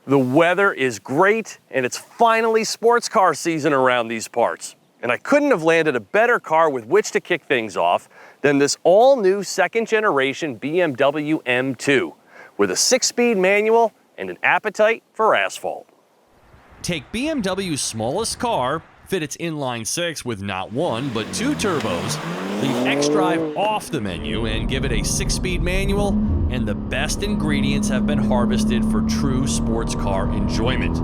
The weather is great, and it's finally sports car season around these parts. And I couldn't have landed a better car with which to kick things off than this all-new second-generation BMW M2 with a 6-speed manual and an appetite for asphalt. Take BMW's smallest car, fit its inline-six with not one, but 2 turbos, leave xDrive off the menu and give it a 6-speed manual, and the best ingredients have been harvested for true sports car enjoyment.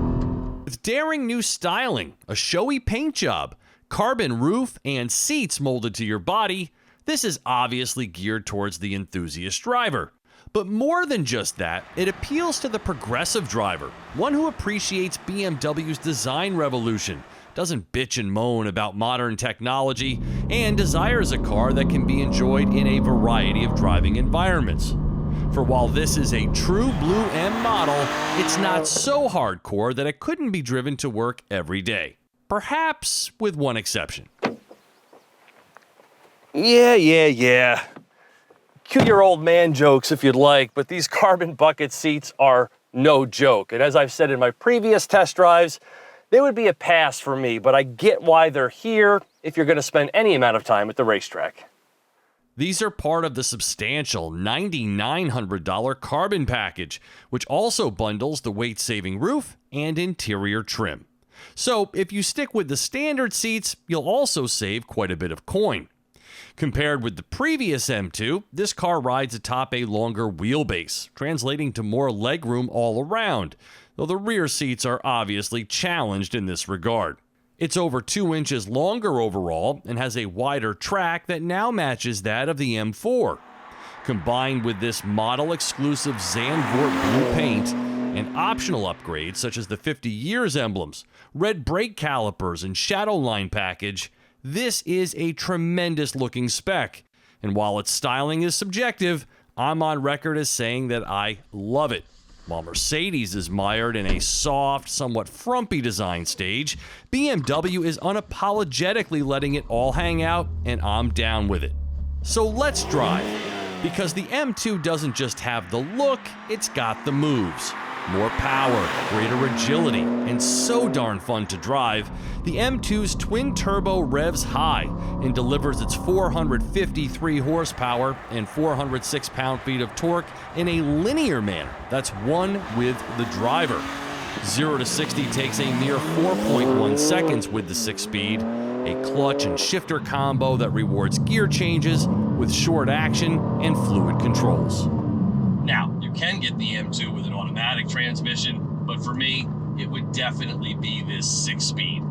With daring new styling, a showy paint job, carbon roof, and seats molded to your body, this is obviously geared towards the enthusiast driver. But more than just that, it appeals to the progressive driver, one who appreciates BMW's design revolution, doesn't bitch and moan about modern technology, and desires a car that can be enjoyed in a variety of driving environments. For while this is a true Blue M model, it's not so hardcore that it couldn't be driven to work every day. Perhaps with one exception. Yeah. Cue your old man jokes if you'd like, but these carbon bucket seats are no joke. And as I've said in my previous test drives, they would be a pass for me, but I get why they're here if you're going to spend any amount of time at the racetrack. These are part of the substantial $9,900 carbon package, which also bundles the weight-saving roof and interior trim. So if you stick with the standard seats, you'll also save quite a bit of coin. Compared with the previous M2, this car rides atop a longer wheelbase, translating to more legroom all around, though the rear seats are obviously challenged in this regard. It's over 2 inches longer overall and has a wider track that now matches that of the M4. Combined with this model-exclusive Zandvoort blue paint and optional upgrades such as the 50 years emblems, red brake calipers, and shadow line package, this is a tremendous looking spec. And while its styling is subjective, I'm on record as saying that I love it. While Mercedes is mired in a soft, somewhat frumpy design stage, BMW is unapologetically letting it all hang out, and I'm down with it. So let's drive, because the M2 doesn't just have the look, it's got the moves. More power, greater agility, and so darn fun to drive, the M2's twin-turbo revs high and delivers its 453 horsepower and 406 pound-feet of torque in a linear manner that's one with the driver. 0 to 60 takes a mere 4.1 seconds with the 6-speed, a clutch and shifter combo that rewards gear changes with short action and fluid controls. Now, you can get the M2 with an automatic transmission, but for me, it would definitely be this 6-speed,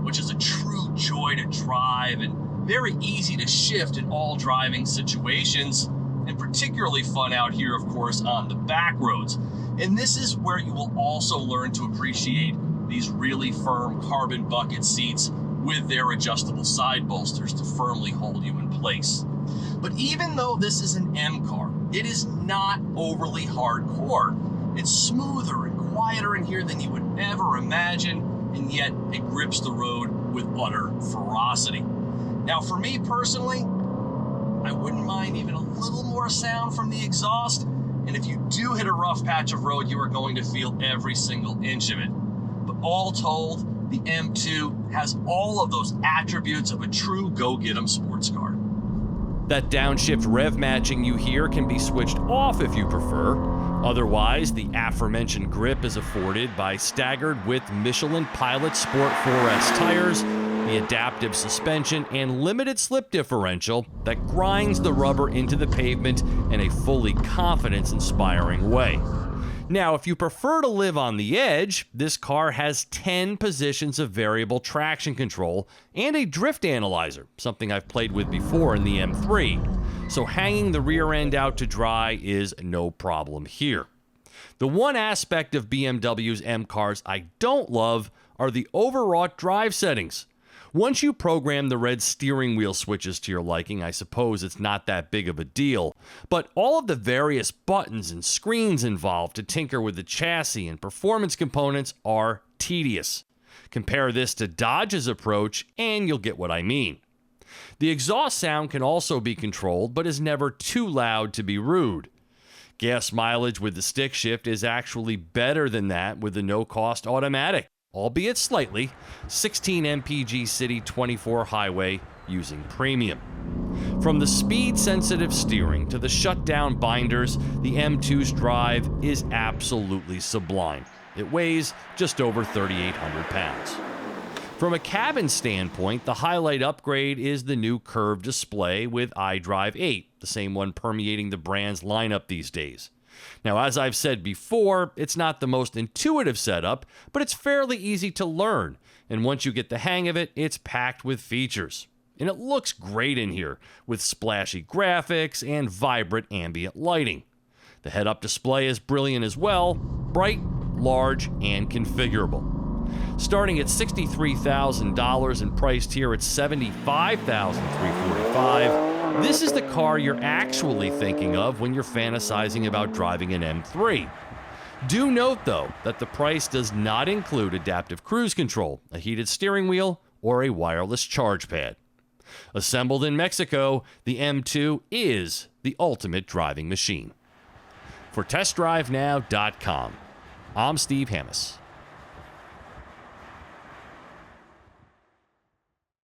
which is a true joy to drive and very easy to shift in all driving situations, and particularly fun out here, of course, on the back roads. And this is where you will also learn to appreciate these really firm carbon bucket seats with their adjustable side bolsters to firmly hold you in place. But even though this is an M car, it is not overly hardcore. It's smoother and quieter in here than you would ever imagine, and yet it grips the road with utter ferocity. Now, for me personally, I wouldn't mind even a little more sound from the exhaust, and if you do hit a rough patch of road, you are going to feel every single inch of it. But all told, the M2 has all of those attributes of a true go-get-'em sports car. That downshift rev matching you hear can be switched off if you prefer. Otherwise, the aforementioned grip is afforded by staggered with Michelin Pilot Sport 4S tires, the adaptive suspension, and limited slip differential that grinds the rubber into the pavement in a fully confidence-inspiring way. Now, if you prefer to live on the edge, this car has 10 positions of variable traction control and a drift analyzer, something I've played with before in the M3. So hanging the rear end out to dry is no problem here. The one aspect of BMW's M cars I don't love are the overwrought drive settings. Once you program the red steering wheel switches to your liking, I suppose it's not that big of a deal. But all of the various buttons and screens involved to tinker with the chassis and performance components are tedious. Compare this to Dodge's approach, and you'll get what I mean. The exhaust sound can also be controlled, but is never too loud to be rude. Gas mileage with the stick shift is actually better than that with the no-cost automatic, albeit slightly, 16 mpg city 24 highway using premium. From the speed-sensitive steering to the shutdown binders, the M2's drive is absolutely sublime. It weighs just over 3,800 pounds. From a cabin standpoint, the highlight upgrade is the new curved display with iDrive 8, the same one permeating the brand's lineup these days. Now, as I've said before, it's not the most intuitive setup, but it's fairly easy to learn, and once you get the hang of it, it's packed with features. And it looks great in here, with splashy graphics and vibrant ambient lighting. The head-up display is brilliant as well, bright, large, and configurable. Starting at $63,000 and priced here at $75,345, this is the car you're actually thinking of when you're fantasizing about driving an M3. Do note, though, that the price does not include adaptive cruise control, a heated steering wheel, or a wireless charge pad. Assembled in Mexico, the M2 is the ultimate driving machine. For TestDriveNow.com, I'm Steve Hammis.